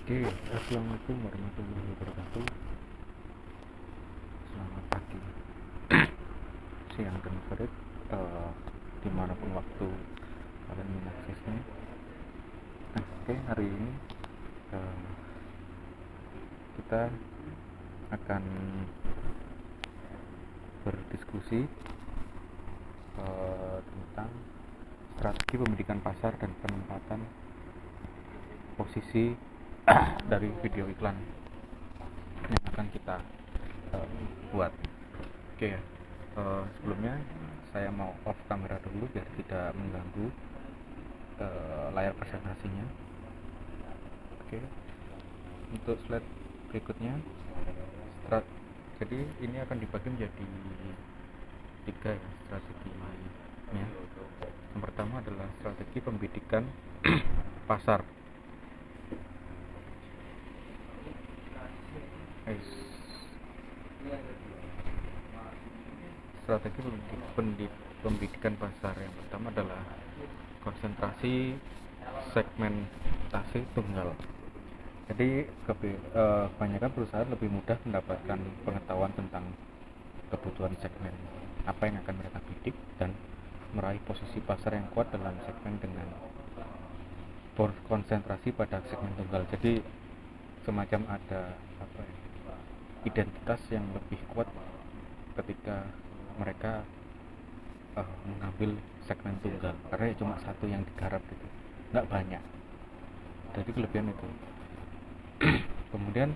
Oke, assalamualaikum warahmatullahi wabarakatuh. Selamat pagi, siang dan sore, dimanapun waktu kalian mengaksesnya. Oke, hari ini kita akan berdiskusi tentang strategi pembidikan pasar dan penempatan posisi dari video iklan yang akan kita buat. Oke, sebelumnya saya mau off kamera dulu biar tidak mengganggu layar presentasinya. Oke, untuk slide berikutnya, jadi ini akan dibagi menjadi 3 ya strateginya. Yang pertama adalah strategi pembidikan pasar. Strategi pembidikan pasar yang pertama adalah konsentrasi segmentasi tunggal. Jadi kebanyakan perusahaan lebih mudah mendapatkan pengetahuan tentang kebutuhan segmen apa yang akan mereka bidik dan meraih posisi pasar yang kuat dalam segmen dengan konsentrasi pada segmen tunggal. Jadi semacam ada identitas yang lebih kuat ketika mereka mengambil segmen tunggal, karena cuma satu yang digarap gitu, nggak banyak. Jadi kelebihan itu. Kemudian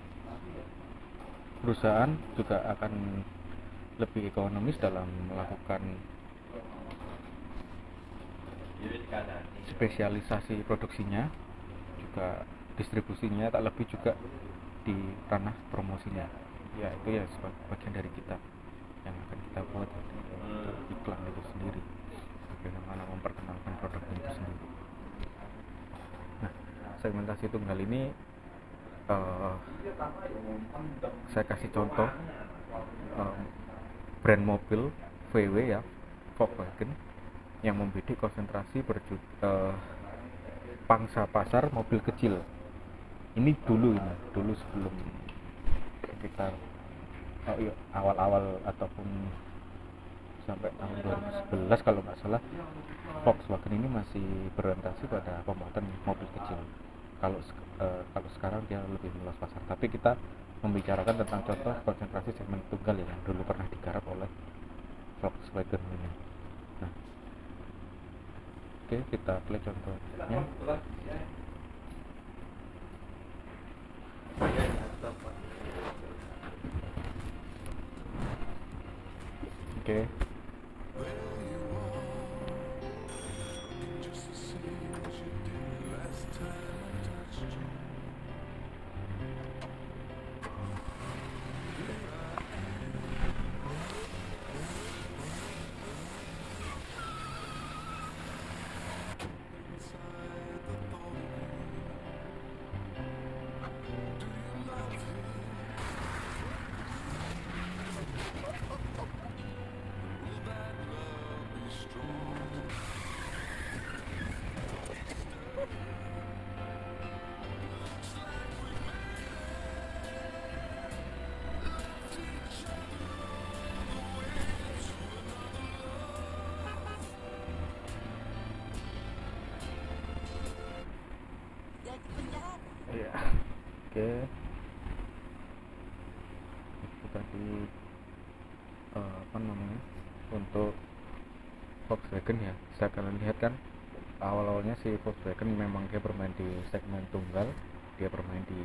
perusahaan juga akan lebih ekonomis dalam melakukan spesialisasi produksinya, juga distribusinya, tak lebih juga di ranah promosinya. Ya itu ya bagian dari kita yang akan kita buat untuk iklan itu sendiri, bagaimana memperkenalkan produk itu sendiri. Nah, segmentasi tunggal ini saya kasih contoh brand mobil VW ya, Volkswagen, yang membidik konsentrasi pangsa pasar mobil kecil. Ini dulu sebelum sekitar awal-awal ataupun sampai tahun 2011 kalau nggak salah, Volkswagen ini masih berorientasi pada pembuatan mobil kecil. Kalau sekarang dia lebih meluas pasar, tapi kita membicarakan tentang contoh konsentrasi segmen tunggal yang dulu pernah digarap oleh Volkswagen ini. Nah, oke, kita play contohnya. Oke. Ya, oke. Itu tadi untuk Volkswagen ya. Saya akan lihat kan awal-awalnya si Volkswagen memang dia bermain di segmen tunggal, dia bermain di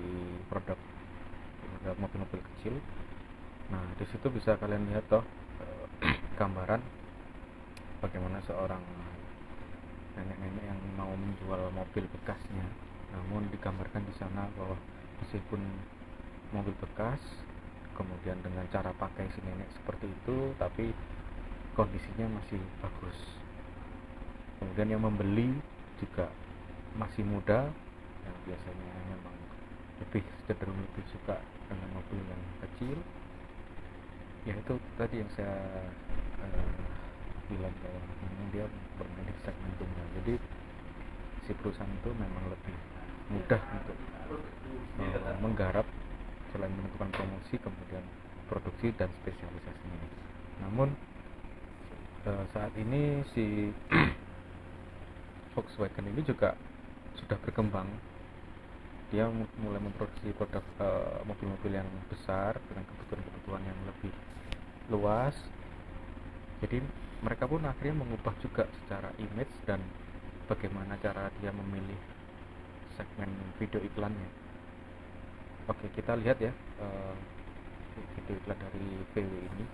produk mobil-mobil kecil. Nah, di situ bisa kalian lihat toh gambaran bagaimana seorang nenek-nenek yang mau menjual mobil bekasnya, namun digambarkan di sana bahwa meskipun mobil bekas, kemudian dengan cara pakai si nenek seperti itu, tapi kondisinya masih bagus. Kemudian yang membeli juga masih muda, yang biasanya memang cenderung lebih suka dengan mobil yang kecil. Ya itu tadi yang saya bilang bahwa memang dia bermain di segmen tunggal. Jadi si perusahaan itu memang lebih mudah untuk menggarap selain menentukan promosi, kemudian produksi dan spesialisasinya. Namun saat ini si Volkswagen ini juga sudah berkembang. Dia mulai memproduksi produk mobil-mobil yang besar dengan kebutuhan-kebutuhan yang lebih luas. Jadi mereka pun akhirnya mengubah juga secara image dan bagaimana cara dia memilih segmen video iklannya. Oke, kita lihat ya video iklan dari VW ini.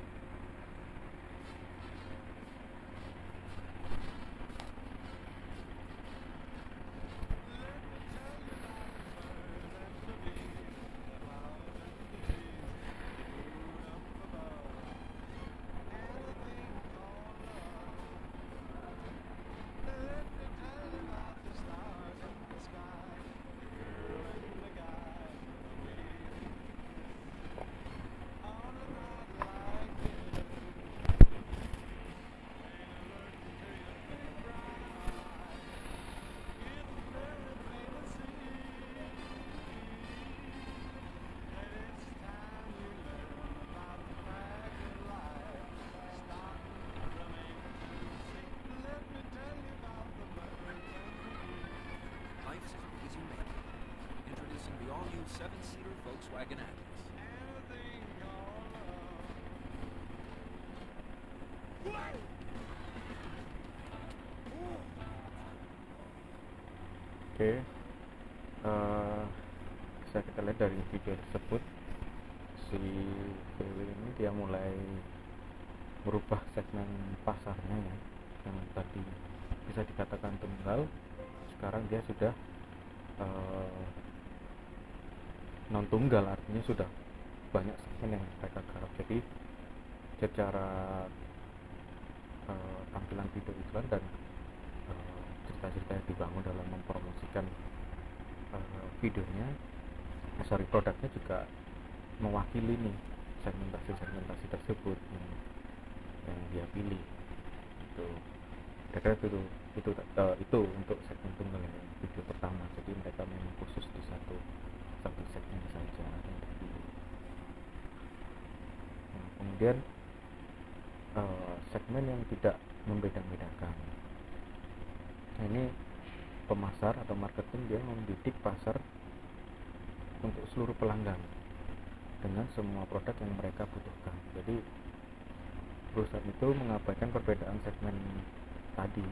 Life's as big as you make it. Introducing the all-new 7-seater Volkswagen Atlas. Oke, bisa kita lihat dari video tersebut, si VW ini dia mulai merubah segmen pasarnya ya, yang tadi bisa dikatakan tunggal, sekarang dia sudah non tunggal, artinya sudah banyak segmen yang mereka garap. Jadi secara tampilan video iklan dan cerita-cerita yang dibangun dalam mempromosikan videonya, produknya juga mewakili nih segmentasi tersebut yang dia pilih. Itu kira-kira itu untuk segmen tunggal yang video pertama. Jadi mereka memang khusus di satu segmen saja yang dipilih. Nah, kemudian segmen yang tidak membeda-bedakan. Nah, ini pemasar atau marketing, dia membidik pasar untuk seluruh pelanggan dengan semua produk yang mereka butuhkan. Jadi perusahaan itu mengabaikan perbedaan segmen tadi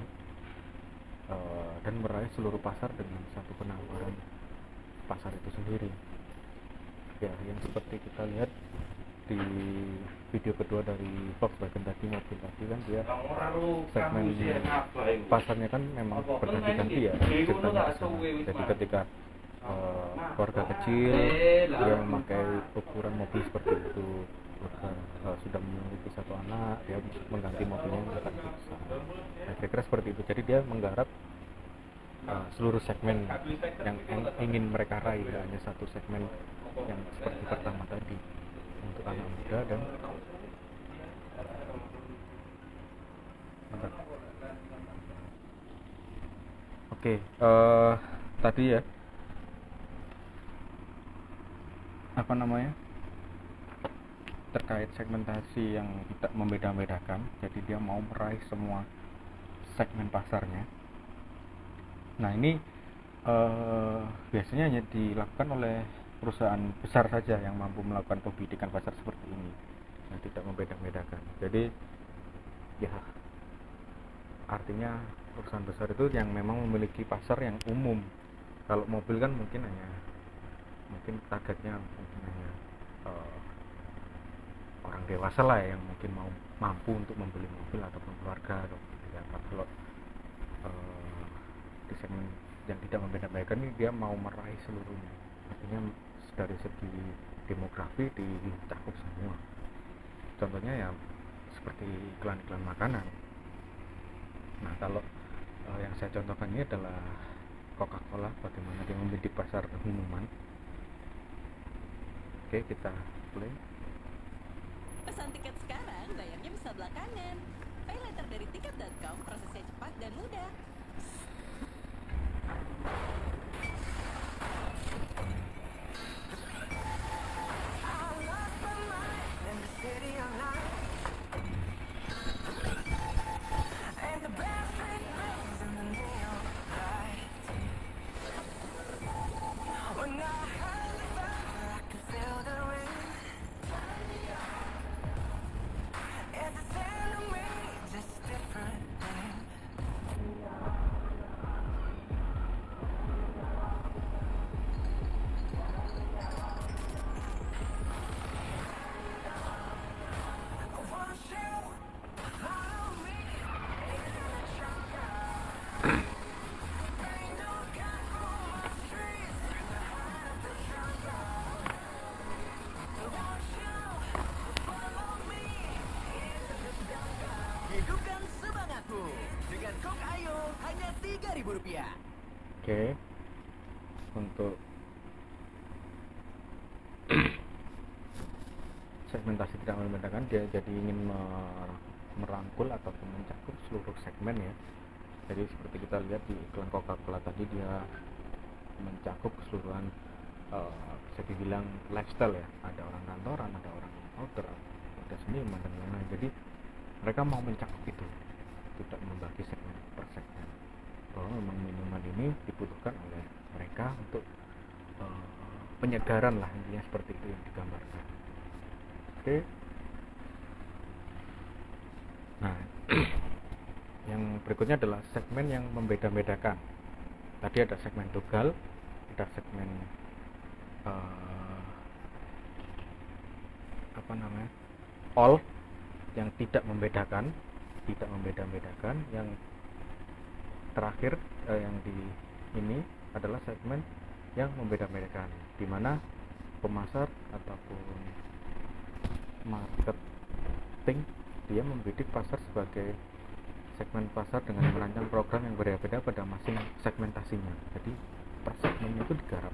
dan meraih seluruh pasar dengan satu penawaran pasar itu sendiri. Ya, yang seperti kita lihat di video kedua dari Volkswagen tadi, mobil tadi kan dia segmen pasarnya kan memang berganti-ganti ya ceritanya di sana. Jadi ketika keluarga kecil dia memakai ukuran mobil seperti itu, sudah memiliki satu anak, dia mengganti mobilnya yang agak lebih besar. Nah, kira-kira seperti itu. Jadi dia menggarap seluruh segmen yang ingin mereka raih, hanya satu segmen yang seperti pertama tadi untuk anak muda dan oke, tadi ya apa namanya, terkait segmentasi yang tidak membeda-bedakan. Jadi dia mau meraih semua segmen pasarnya. Nah, ini biasanya hanya dilakukan oleh perusahaan besar saja yang mampu melakukan pembidikan pasar seperti ini, yang tidak membeda-bedakan. Jadi ya artinya perusahaan besar itu yang memang memiliki pasar yang umum. Kalau mobil kan mungkin targetnya mungkin hanya orang dewasa lah yang mungkin mau mampu untuk membeli mobil, ataupun keluarga atau seperti apa. Kalau di segmen yang tidak membeda-bedakan ini dia mau meraih seluruhnya, artinya dari segi demografi dicakup semua. Contohnya ya seperti iklan-iklan makanan. Nah, kalau yang saya contohkan ini adalah Coca-Cola, bagaimana dia membidik pasar minuman. Oke, kita play. Pesan tiket sekarang, bayarnya bisa belakangan. Pay later dari tiket.com, prosesnya cepat dan mudah. Oke, untuk segmentasi tidak membedakan, dia jadi ingin merangkul ataupun mencakup seluruh segmen ya. Jadi seperti kita lihat di iklan Coca-Cola tadi, dia mencakup keseluruhan, bisa dibilang lifestyle ya. Ada orang kantoran, ada orang outdoor, ada seniman dan lain-lain. Jadi mereka mau mencakup itu, tidak membagi segmen per segmen, bahwa memang minuman ini dibutuhkan oleh mereka untuk penyegaran lah, intinya seperti itu yang digambarkan. Oke. Nah, yang berikutnya adalah segmen yang membeda-bedakan. Tadi ada segmen tunggal, ada segmen all, yang tidak membeda-bedakan. Yang terakhir yang di ini adalah segmen yang membeda-bedakan, di mana pemasar ataupun marketing dia membidik pasar sebagai segmen pasar dengan merancang program yang berbeda-beda pada masing segmentasinya. Jadi per segmennya itu digarap.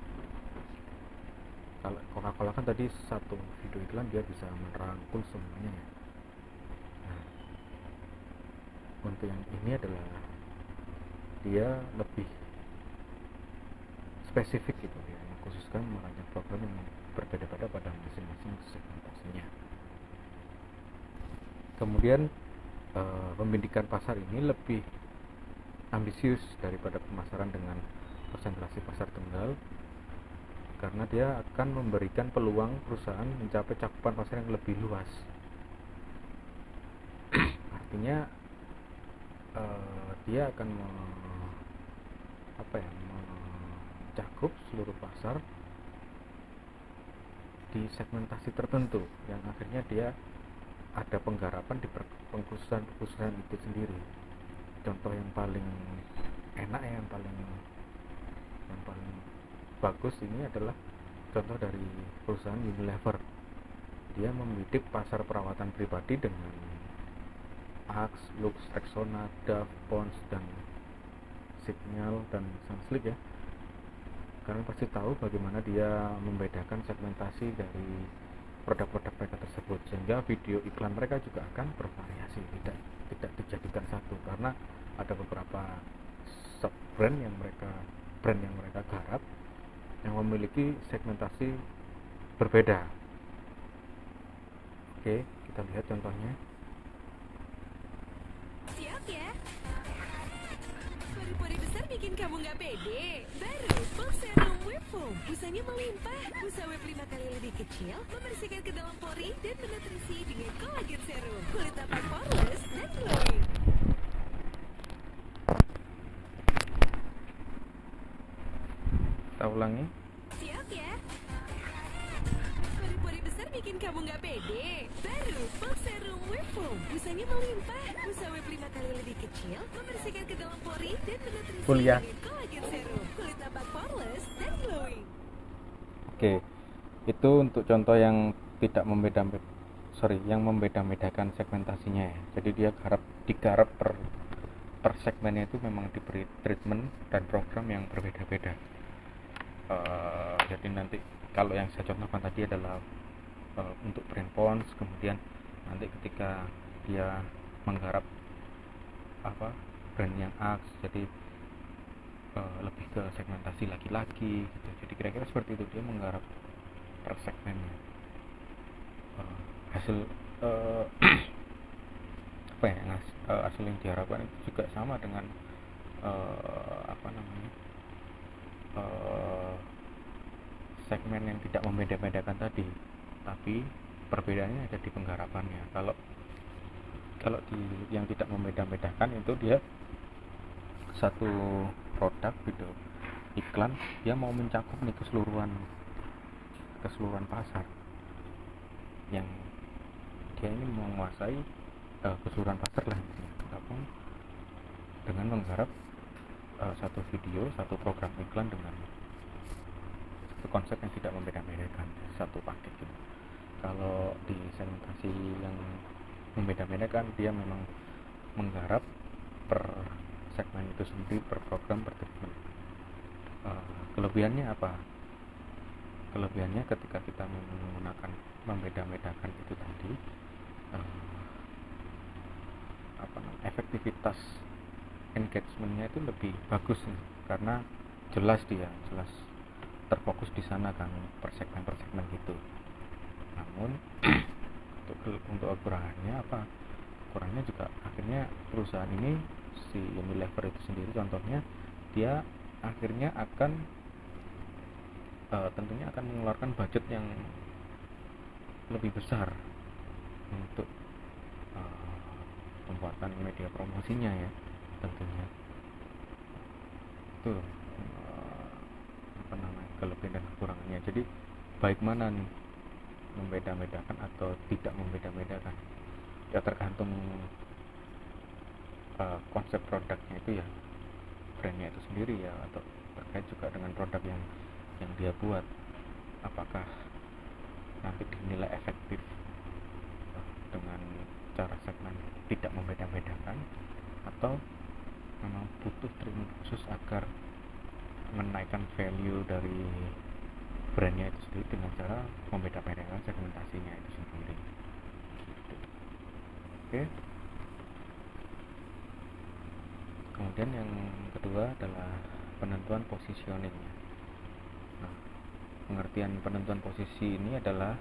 Kalau Coca-Cola kan tadi satu video iklan dia bisa merangkul semuanya ya. Nah, untuk yang ini adalah dia lebih spesifik gitu ya, khususkan merancang program yang berbeda-beda pada masing-masing segmentasinya. Kemudian pembidikan pasar ini lebih ambisius daripada pemasaran dengan konsentrasi pasar tunggal, karena dia akan memberikan peluang perusahaan mencapai cakupan pasar yang lebih luas. Artinya dia akan mencakup seluruh pasar di segmentasi tertentu, yang akhirnya dia ada penggarapan di pengkhususan itu sendiri. Contoh yang paling enak ya, yang paling bagus ini adalah contoh dari perusahaan Unilever. Dia membidik pasar perawatan pribadi dengan Axe, Lux, Rexona, Dove, Pond's, dan Signal dan Sunsilk ya. Kalian pasti tahu bagaimana dia membedakan segmentasi dari produk-produk mereka tersebut, sehingga video iklan mereka juga akan bervariasi, tidak dijadikan satu, karena ada beberapa sub brand yang mereka garap yang memiliki segmentasi berbeda. Oke, kita lihat contohnya. Siap ya? Pori-pori besar bikin kamu nggak pede. Baru Bulk Serum Web Foam, busanya melimpah, busa web 5 kali lebih kecil, membersihkan ke dalam pori dan menutrisi dengan kolagen serum, kulit tampak poreless dan glowing. Kita ulangi. Siap ya? Pori-pori besar bikin kamu nggak pede. Baru Bulk Serum Web Foam, busanya melimpah, busa web 5 kali lebih kecil, membersihkan ke dalam pori dan menutrisi Kuliah. dengan kolagen serum, kulit tampak poreless dan glowing. Oke, itu untuk contoh yang tidak yang membeda-bedakan segmentasinya ya. Jadi dia digarap per segmennya itu memang diberi treatment dan program yang berbeda-beda. Jadi nanti kalau yang saya contohkan tadi adalah untuk brand Pond's, kemudian nanti ketika dia menggarap brand yang Axe, jadi lebih ke segmentasi laki-laki gitu. Jadi kira-kira seperti itu, dia menggarap per segmennya. Hasil hasil yang diharapkan itu juga sama dengan segmen yang tidak membeda-bedakan tadi, tapi perbedaannya ada di penggarapannya. Kalau di yang tidak membeda-bedakan itu dia satu produk gitu, iklan, dia mau mencakup nih keseluruhan pasar, yang dia ini menguasai keseluruhan pasar lah, ataupun dengan menggarap satu video, satu program iklan dengan satu konsep yang tidak membeda-bedakan, satu paket gitu. Kalau di segmentasi yang membeda-bedakan, dia memang menggarap per segmen itu sendiri, per program, per treatment. Kelebihannya apa? Kelebihannya ketika kita menggunakan membeda-bedakan itu tadi, efektivitas engagementnya itu lebih bagus nih, karena jelas terfokus di sana kan, per segmen gitu. Namun untuk kekurangannya apa? Kurangnya juga akhirnya perusahaan ini, si Unilever itu sendiri contohnya, dia akhirnya akan tentunya akan mengeluarkan budget yang lebih besar untuk pembuatan media promosinya ya, tentunya itu kelebihan dan kekurangannya. Jadi baik mana nih, membeda-bedakan atau tidak membeda-bedakan, ya tergantung konsep produknya itu ya, brandnya itu sendiri ya, atau terkait juga dengan produk yang dia buat, apakah nanti dinilai efektif dengan cara segmen tidak membeda-bedakan, atau memang butuh treatment khusus agar menaikkan value dari brandnya itu sendiri dengan cara membeda-bedakan segmentasinya itu sendiri. Oke. Kemudian yang kedua adalah penentuan positioningnya. Nah, pengertian penentuan posisi ini adalah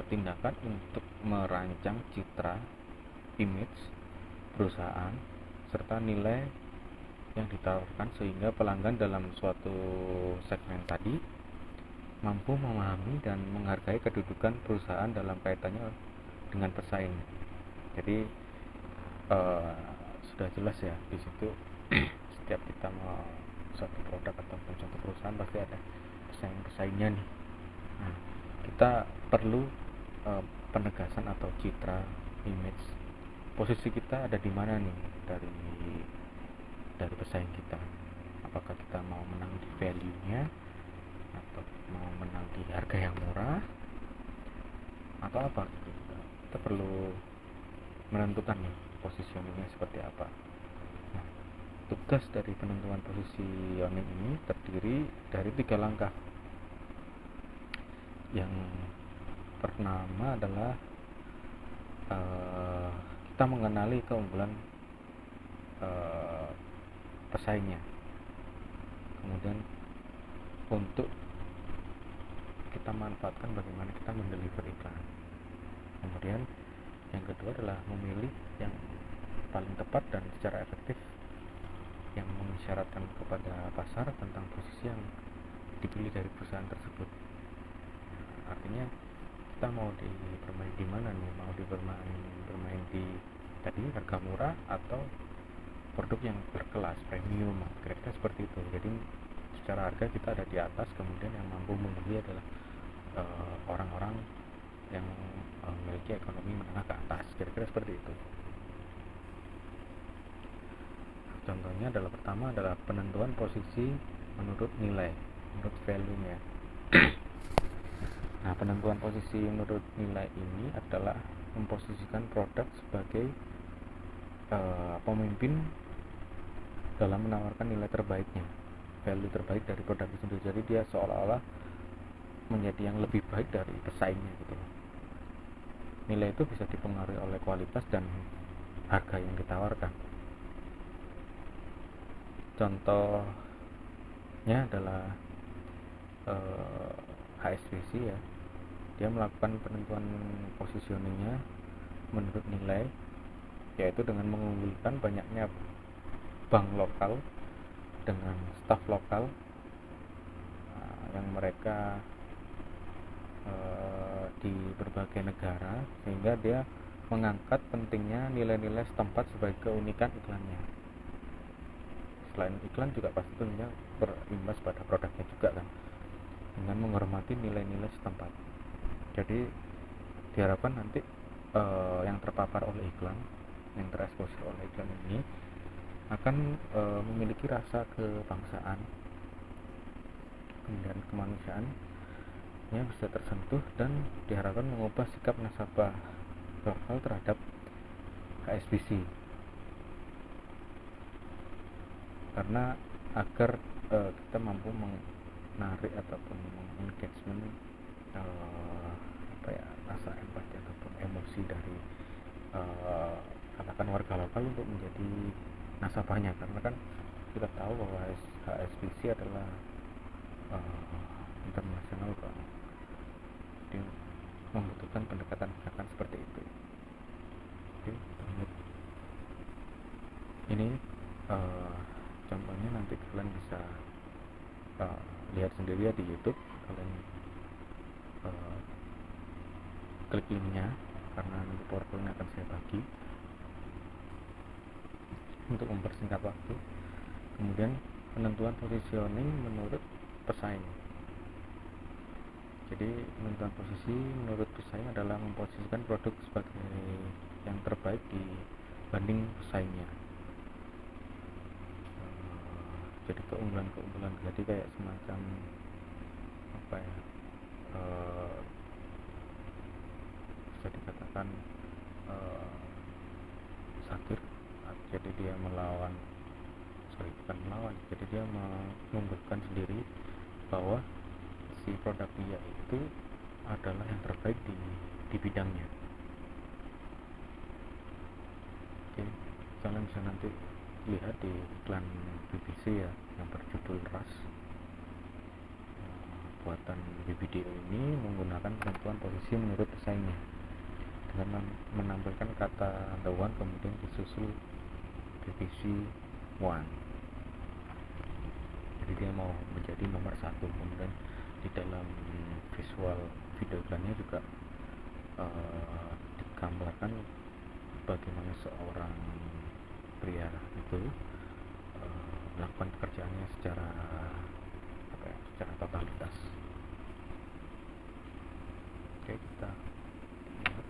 tindakan untuk merancang citra, image perusahaan, serta nilai yang ditawarkan sehingga pelanggan dalam suatu segmen tadi mampu memahami dan menghargai kedudukan perusahaan dalam kaitannya dengan pesaing. Jadi sudah jelas ya di situ. Setiap kita mau suatu produk ataupun suatu perusahaan pasti ada pesaingnya nih. Nah, kita perlu penegasan atau citra, image, posisi kita ada di mana nih dari pesaing kita. Apakah kita mau menang di value-nya, atau mau menang di harga yang murah, atau apa gitu. Kita perlu menentukan nih positioningnya seperti apa. Nah, tugas dari penentuan positioning ini terdiri dari 3 langkah. Yang pertama adalah kita mengenali keunggulan pesaingnya. Kemudian untuk kita manfaatkan bagaimana kita mendeliver iklan. Kemudian yang kedua adalah memilih yang paling tepat dan secara efektif yang mengisyaratkan kepada pasar tentang posisi yang dipilih dari perusahaan tersebut. Artinya kita mau bermain di mana nih? Mau bermain di tadi harga murah atau produk yang berkelas premium, kira-kira seperti itu. Jadi secara harga kita ada di atas, kemudian yang mampu membeli adalah orang-orang yang memiliki ekonomi menengah ke atas, kira-kira seperti itu. Contohnya adalah pertama adalah penentuan posisi menurut nilai, menurut value-nya. Nah, penentuan posisi menurut nilai ini adalah memposisikan produk sebagai pemimpin dalam menawarkan nilai terbaiknya, value terbaik dari produk itu sendiri. Jadi dia seolah-olah menjadi yang lebih baik dari pesaingnya gitu. Nilai itu bisa dipengaruhi oleh kualitas dan harga yang ditawarkan. Contohnya adalah HSBC ya. Dia melakukan penentuan positioningnya menurut nilai, yaitu dengan mengunggulkan banyaknya bank lokal dengan staf lokal yang mereka di berbagai negara, sehingga dia mengangkat pentingnya nilai-nilai setempat sebagai keunikan iklannya. Selain iklan juga pasti tentunya berimbas pada produknya juga kan, dengan menghormati nilai-nilai setempat. Jadi diharapkan nanti yang terpapar oleh iklan, yang tereksposur oleh iklan ini akan memiliki rasa kebangsaan, kemudian kemanusiaannya bisa tersentuh, dan diharapkan mengubah sikap nasabah lokal terhadap HSBC, karena agar kita mampu menarik ataupun engagement rasa empati ataupun emosi dari katakan warga lokal untuk menjadi nasabahnya, karena kan kita tahu bahwa HSBC adalah internasional bank, jadi membutuhkan pendekatan seperti itu. Oke, ini contohnya nanti kalian bisa lihat sendiri ya di YouTube. Kalian klik linknya karena nanti PowerPoint akan saya bagi untuk mempersingkat waktu. Kemudian penentuan positioning menurut pesaing. Jadi penentuan posisi menurut pesaing adalah memposisikan produk sebagai yang terbaik dibanding pesaingnya. Jadi keunggulan, jadi kayak semacam bisa dikatakan satir. Jadi dia jadi dia menunjukkan sendiri bahwa si produk dia itu adalah yang terbaik di bidangnya. Oke, kalian bisa nanti lihat di iklan BBC ya yang berjudul RAS. Buatan BBDO ini menggunakan penentuan posisi menurut pesaingnya dengan menampilkan kata the one kemudian disusul BBC one. Jadi dia mau menjadi nomor satu. Kemudian di dalam visual video iklannya juga digambarkan bagaimana seorang pria itu melakukan pekerjaannya secara totalitas. Oke, kita lihat.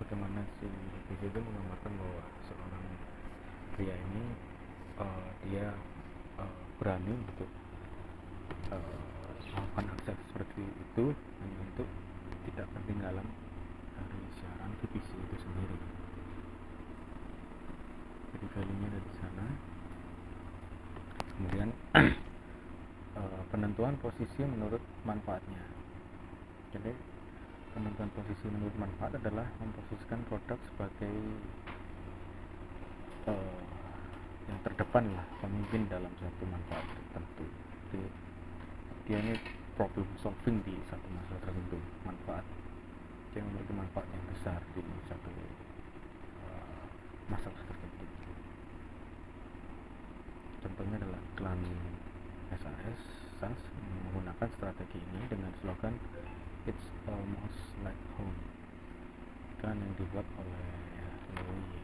Bagaimana si video itu menggambarkan bahwa seorang pria ini dia berani untuk melakukan akses seperti itu hanya untuk tidak ketinggalan dari siaran BBC itu sendiri. Jadi value-nya ada di sana. Kemudian penentuan posisi menurut manfaatnya. Jadi penentuan posisi menurut manfaat adalah memposisikan produk sebagai yang terdepan lah, pemimpin dalam suatu manfaat tertentu. Jadi dia ini problem solving di satu masalah tertentu, manfaat dia memiliki manfaat yang besar di satu masalah tertentu. Contohnya adalah iklan SAS menggunakan strategi ini dengan slogan It's almost like home, iklan yang dibuat oleh Louis.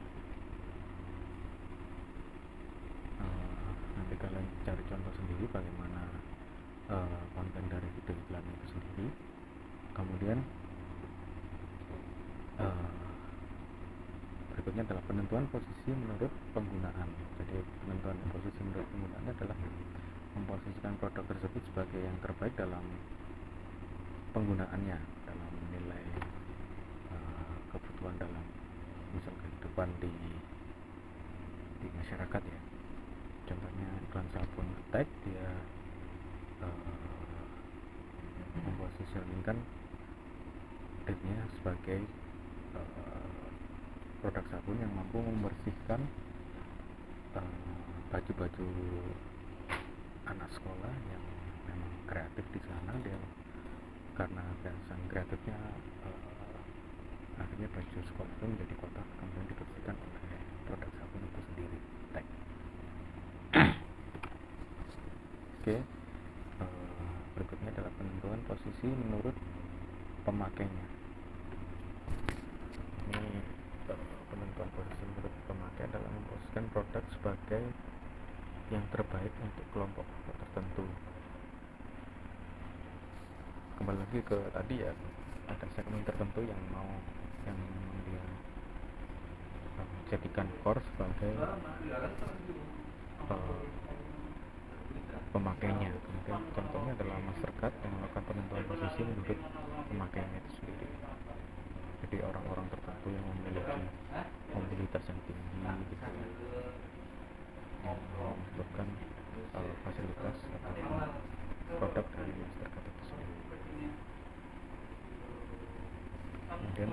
Nanti kalian cari contoh sendiri bagaimana konten dari video iklan itu sendiri. Kemudian berikutnya adalah penentuan posisi menurut penggunaan. Jadi penentuan posisi menurut penggunaan adalah memposisikan produk tersebut sebagai yang terbaik dalam penggunaannya, dalam nilai kebutuhan dalam misal kehidupan di masyarakat ya. Contohnya iklan sabun Tide, dia memposisikan dirinya sebagai produk sabun yang mampu membersihkan baju-baju anak sekolah yang memang kreatif di sana. Dia karena kesan kreatifnya akhirnya baju sekolah itu menjadi kotor, kemudian dibersihkan oleh produk sabun itu sendiri, Tide. Oke, berikutnya adalah penentuan posisi menurut pemakainya. Ini penentuan posisi menurut pemakai adalah memposisikan produk sebagai yang terbaik untuk kelompok tertentu. Kembali lagi ke tadi ya, ada segmen tertentu yang dia jadikan core sebagai pemakainya. Kemudian contohnya adalah Mastercard yang melakukan penentuan posisi menurut pemakainya itu sendiri. Jadi orang-orang tertentu yang memiliki mobilitas yang tinggi gitu ya, yang membutuhkan fasilitas atau produk dari Mastercard itu sendiri. Kemudian